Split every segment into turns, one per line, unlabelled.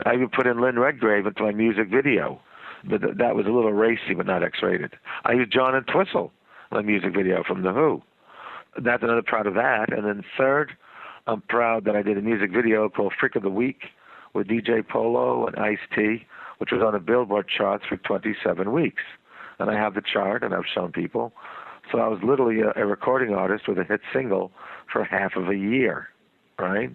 I even put in Lynn Redgrave into my music video, but that was a little racy, but not X-rated. I used John Entwistle in my music video from The Who. That's another proud of that. And then third, I'm proud that I did a music video called Freak of the Week with DJ Polo and Ice-T, which was on the Billboard charts for 27 weeks. And I have the chart, and I've shown people. So I was literally a recording artist with a hit single for half of a year, right?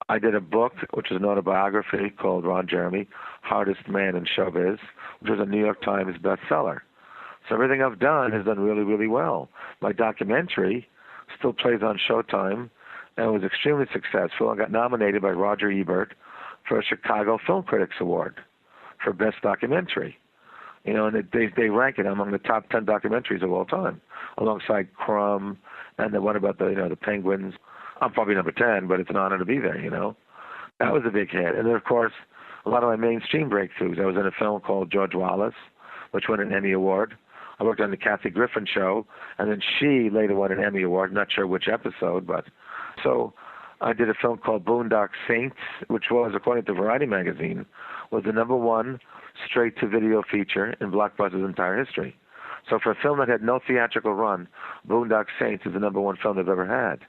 I did a book, which is an autobiography called Ron Jeremy, Hardest Man in Showbiz, which was a New York Times bestseller. So everything I've done has done really, really well. My documentary still plays on Showtime and was extremely successful. I got nominated by Roger Ebert for a Chicago Film Critics Award for Best Documentary. You know, and they rank it among the top 10 documentaries of all time, alongside Crumb and the one about the penguins. I'm probably number 10, but it's an honor to be there, you know. That was a big hit. And then, of course, a lot of my mainstream breakthroughs. I was in a film called George Wallace, which won an Emmy Award. I worked on the Kathy Griffin Show, and then she later won an Emmy Award. Not sure which episode, but so I did a film called Boondock Saints, which was, according to Variety magazine, was the #1 straight-to-video feature in Blockbuster's entire history. So for a film that had no theatrical run, Boondock Saints is the #1 film they've ever had.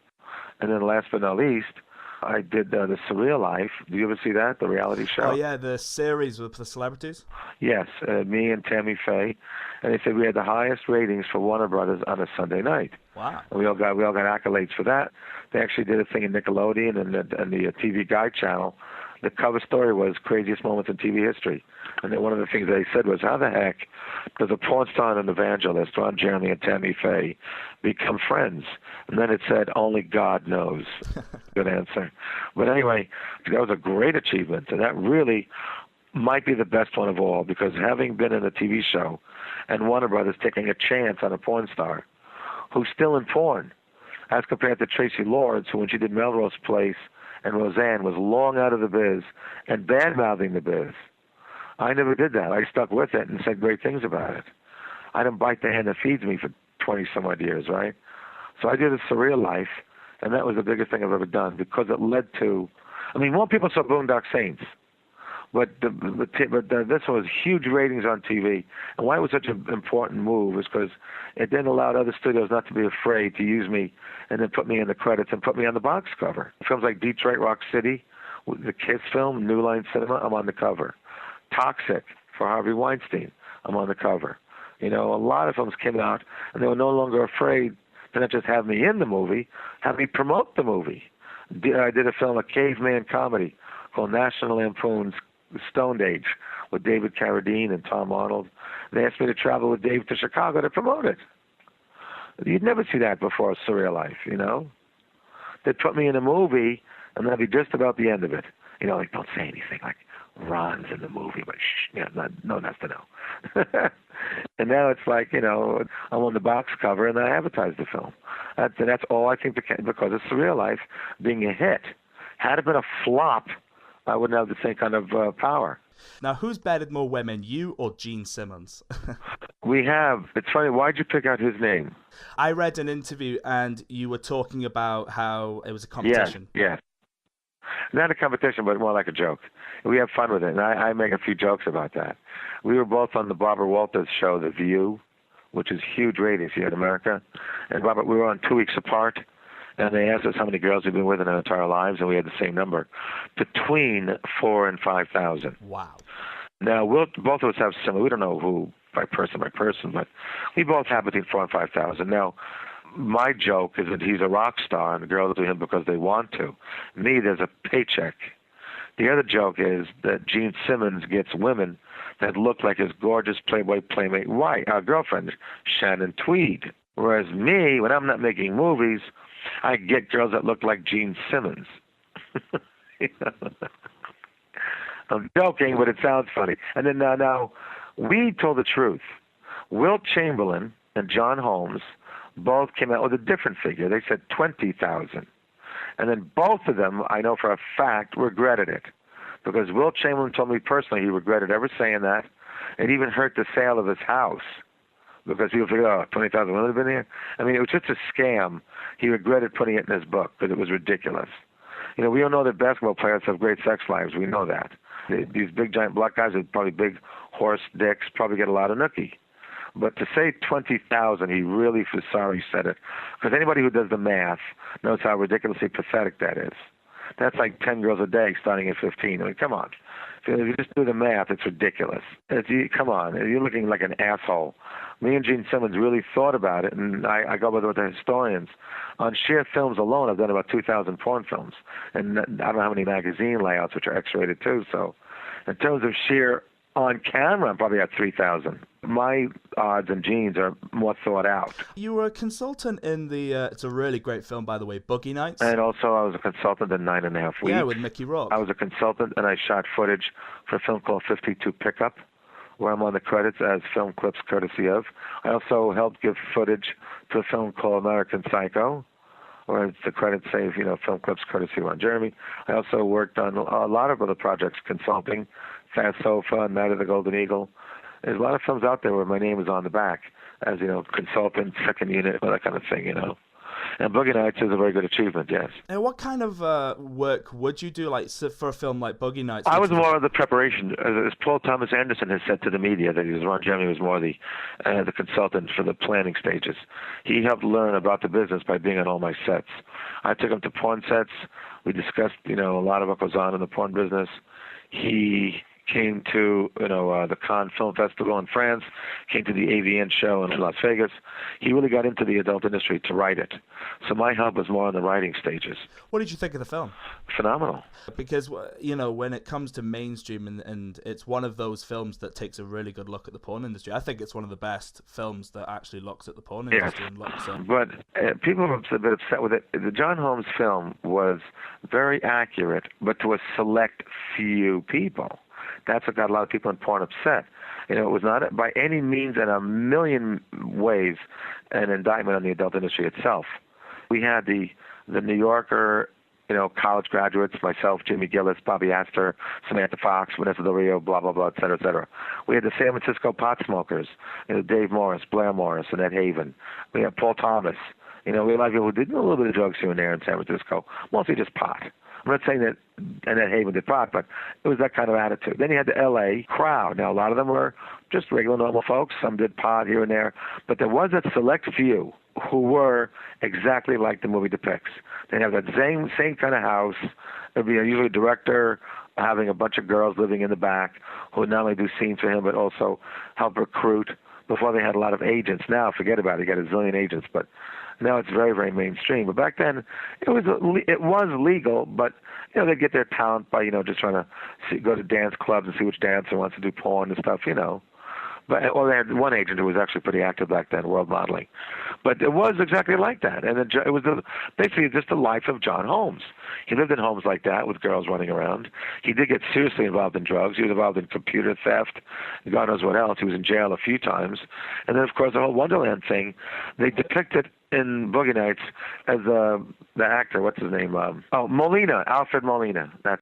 And then last but not least, I did The Surreal Life. Do you ever see that, the reality show?
Oh, yeah, the series with the celebrities?
Yes, me and Tammy Faye. And they said we had the highest ratings for Warner Brothers on a Sunday night.
Wow.
And we all got accolades for that. They actually did a thing in Nickelodeon and the TV Guide channel. The cover story was Craziest Moments in TV History. And then one of the things they said was, how the heck does a porn star and an evangelist, Ron Jeremy and Tammy Faye, become friends? And then it said, only God knows. Good answer. But anyway, that was a great achievement. And that really might be the best one of all, because having been in a TV show and Warner Brothers taking a chance on a porn star who's still in porn, as compared to Tracy Lords, who when she did Melrose Place and Roseanne was long out of the biz and bad-mouthing the biz. I never did that. I stuck with it and said great things about it. I didn't bite the hand that feeds me for 20-some-odd years, right? So I did A Surreal Life, and that was the biggest thing I've ever done because it led to, I mean, more people saw Boondock Saints, but this one was huge ratings on TV. And why it was such an important move is because it then allowed other studios not to be afraid to use me and then put me in the credits and put me on the box cover. Films like Detroit Rock City, the Kiss film, New Line Cinema, I'm on the cover. Toxic for Harvey Weinstein, I'm on the cover. You know, a lot of films came out, and they were no longer afraid to not just have me in the movie, have me promote the movie. I did a film, a caveman comedy called National Lampoon's Stone Age with David Carradine and Tom Arnold. They asked me to travel with Dave to Chicago to promote it. You'd never see that before, A Surreal Life, you know? They'd put me in a movie, and that'd be just about the end of it. You know, like, don't say anything, like, Ron's in the movie, but shh, yeah, no one has to know. And now it's like, you know, I'm on the box cover and I advertise the film. That's all I think because it's Surreal Life being a hit. Had it been a flop, I wouldn't have the same kind of power.
Now, who's bedded more women, you or Gene Simmons?
We have. It's funny, why'd you pick out his name?
I read an interview and you were talking about how it was a competition.
Yes. Not a competition, but more like a joke. We have fun with it, and I make a few jokes about that. We were both on the Barbara Walters show, The View, which is huge ratings here in America. And Barbara, we were on 2 weeks apart, and they asked us how many girls we've been with in our entire lives, and we had the same number, between 4,000 and 5,000.
Wow.
Now, both of us have similar. We don't know who by person, but we both have between 4,000 and 5,000. Now, my joke is that he's a rock star and the girls do him because they want to. Me, there's a paycheck. The other joke is that Gene Simmons gets women that look like his gorgeous Playboy playmate girlfriend, Shannon Tweed. Whereas me, when I'm not making movies, I get girls that look like Gene Simmons. You know? I'm joking, but it sounds funny. And then now, we told the truth. Wilt Chamberlain and John Holmes both came out with a different figure. They said 20,000. And then both of them, I know for a fact, regretted it. Because Wilt Chamberlain told me personally he regretted ever saying that. It even hurt the sale of his house. Because people figured, 20,000 women have been here? I mean, it was just a scam. He regretted putting it in his book because it was ridiculous. You know, we all know that basketball players have great sex lives. We know that. These big giant black guys with probably big horse dicks probably get a lot of nookie. But to say 20,000, he really was sorry he said it. Because anybody who does the math knows how ridiculously pathetic that is. That's like 10 girls a day starting at 15. I mean, come on. If you just do the math, it's ridiculous. Come on. You're looking like an asshole. Me and Gene Simmons really thought about it, and I go with the historians. On sheer films alone, I've done about 2,000 porn films. And I don't know how many magazine layouts, which are X-rated too. So in terms of sheer on camera, I'm probably at 3,000. My odds and Gene's are more thought out.
You were a consultant in the, it's a really great film, by the way, Boogie Nights.
And also I was a consultant in 9.5 Weeks.
Yeah, with Mickey Rourke.
I was a consultant, and I shot footage for a film called 52 Pickup, where I'm on the credits as film clips courtesy of. I also helped give footage to a film called American Psycho, where the credits say, film clips courtesy of Ron Jeremy. I also worked on a lot of other projects, consulting, Fast Sofa, Night of the Golden Eagle. There's a lot of films out there where my name is on the back as, consultant, second unit, all that kind of thing, And Boogie Nights is a very good achievement, yes.
And what kind of work would you do, like, for a film like Boogie Nights?
I was more of the preparation. As Paul Thomas Anderson has said to the media, that Ron Jeremy was more the consultant for the planning stages. He helped learn about the business by being on all my sets. I took him to porn sets. We discussed, a lot of what goes on in the porn business. He came to the Cannes Film Festival in France, came to the AVN show in Las Vegas. He really got into the adult industry to write it. So my help was more on the writing stages.
What did you think of the film?
Phenomenal.
Because, when it comes to mainstream, and it's one of those films that takes a really good look at the porn industry. I think it's one of the best films that actually looks at the porn industry.
Yes.
And looks at...
But people were a bit upset with it. The John Holmes film was very accurate, but to a select few people. That's what got a lot of people in porn upset. It was not by any means in a million ways an indictment on the adult industry itself. We had the New Yorker, college graduates, myself, Jimmy Gillis, Bobby Astor, Samantha Fox, Vanessa Del Rio, blah, blah, blah, et cetera, et cetera. We had the San Francisco pot smokers, Dave Morris, Blair Morris, and Ed Haven. We had Paul Thomas. We had a lot of people who did a little bit of drugs here and there in San Francisco, mostly just pot. I'm not saying that Ed Haven did pot, but it was that kind of attitude. Then you had the L.A. crowd. Now, a lot of them were just regular, normal folks. Some did pot here and there. But there was a select few who were exactly like the movie depicts. They'd have that same kind of house. There'd be usually a director having a bunch of girls living in the back who would not only do scenes for him, but also help recruit. Before they had a lot of agents. Now, forget about it. You got a zillion agents, but now it's very, very mainstream. But back then, it was legal, but they'd get their talent by just trying to go to dance clubs and see which dancer wants to do porn and stuff. But they had one agent who was actually pretty active back then, world modeling. But it was exactly like that, and it was basically just the life of John Holmes. He lived in homes like that with girls running around. He did get seriously involved in drugs. He was involved in computer theft, God knows what else. He was in jail a few times. And then, of course, the whole Wonderland thing, they depicted in Boogie Nights as the actor, what's his name? Molina, Alfred Molina. That's